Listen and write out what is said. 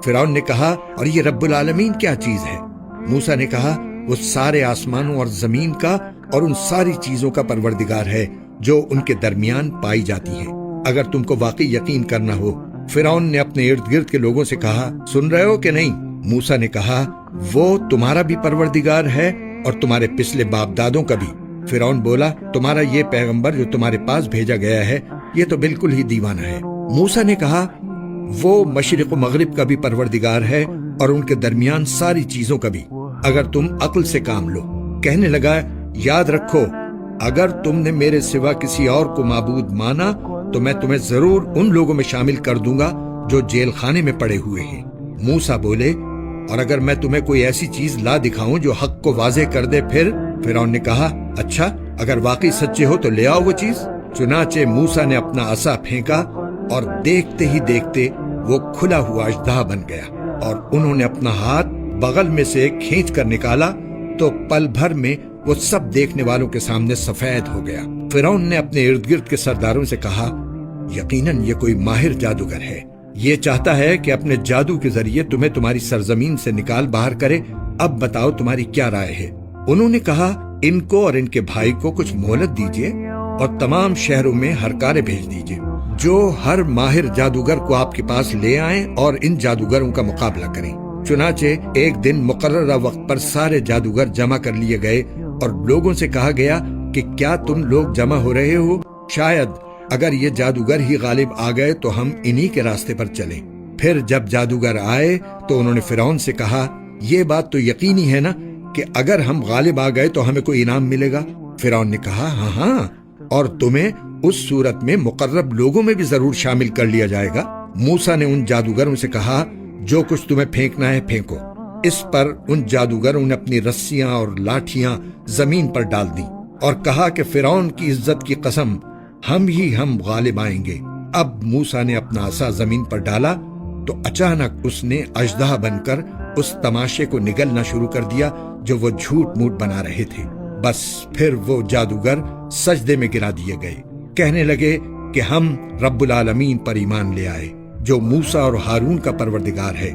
فرعون نے کہا اور یہ رب العالمین کیا چیز ہے؟ موسیٰ نے کہا وہ سارے آسمانوں اور زمین کا اور ان ساری چیزوں کا پروردگار ہے جو ان کے درمیان پائی جاتی ہیں، اگر تم کو واقعی یقین کرنا ہو۔ فرعون نے اپنے ارد گرد کے لوگوں سے کہا سن رہے ہو کہ نہیں؟ موسیٰ نے کہا وہ تمہارا بھی پروردگار ہے اور تمہارے پچھلے باپ دادوں کا بھی۔ فرعون بولا تمہارا یہ پیغمبر جو تمہارے پاس بھیجا گیا ہے یہ تو بالکل ہی دیوانہ ہے۔ موسیٰ نے کہا وہ مشرق و مغرب کا بھی پروردگار ہے اور ان کے درمیان ساری چیزوں کا بھی، اگر تم عقل سے کام لو۔ کہنے لگا یاد رکھو اگر تم نے میرے سوا کسی اور کو معبود مانا تو میں تمہیں ضرور ان لوگوں میں شامل کر دوں گا جو جیل خانے میں پڑے ہوئے ہیں۔ موسیٰ بولے اور اگر میں تمہیں کوئی ایسی چیز لا دکھاؤں جو حق کو واضح کر دے پھر؟ فرعون نے کہا اچھا اگر واقعی سچے ہو تو لے آؤ وہ چیز۔ چنانچہ موسیٰ نے اپنا عصا پھینکا اور دیکھتے ہی دیکھتے وہ کھلا ہوا اژدہا بن گیا، اور انہوں نے اپنا ہاتھ بغل میں سے کھینچ کر نکالا تو پل بھر میں وہ سب دیکھنے والوں کے سامنے سفید ہو گیا۔ فرعون نے اپنے ارد گرد کے سرداروں سے کہا یقیناً یہ کوئی ماہر جادوگر ہے، یہ چاہتا ہے کہ اپنے جادو کے ذریعے تمہیں تمہاری سرزمین سے نکال باہر کرے، اب بتاؤ تمہاری کیا رائے ہے؟ انہوں نے کہا ان کو اور ان کے بھائی کو کچھ مہلت دیجیے اور تمام شہروں میں ہرکارے بھیج دیجیے جو ہر ماہر جادوگر کو آپ کے پاس لے آئیں اور ان جادوگروں کا مقابلہ کریں۔ چنانچہ ایک دن مقررہ وقت پر سارے جادوگر جمع کر لیے گئے اور لوگوں سے کہا گیا کہ کیا تم لوگ جمع ہو رہے ہو؟ شاید اگر یہ جادوگر ہی غالب آ گئے تو ہم انہی کے راستے پر چلیں۔ پھر جب جادوگر آئے تو انہوں نے فرعون سے کہا یہ بات تو یقینی ہے نا کہ اگر ہم غالب آ گئے تو ہمیں کوئی انعام ملے گا؟ فرعون نے کہا ہاں ہاں، اور تمہیں اس صورت میں مقرب لوگوں میں بھی ضرور شامل کر لیا جائے گا۔ موسیٰ نے ان جادوگروں سے کہا جو کچھ تمہیں پھینکنا ہے پھینکو۔ اس پر ان جادوگروں نے اپنی رسیاں اور لاٹھیاں زمین پر ڈال دیں اور کہا کہ فرعون کی عزت کی قسم ہم غالب آئیں گے۔ اب موسیٰ نے اپنا عصا زمین پر ڈالا تو اچانک اس نے اژدہا بن کر اس تماشے کو نگلنا شروع کر دیا جو وہ جھوٹ موٹ بنا رہے تھے۔ بس پھر وہ جادوگر سجدے میں گرا دیے گئے، کہنے لگے کہ ہم رب العالمین پر ایمان لے آئے جو موسیٰ اور ہارون کا پروردگار ہے۔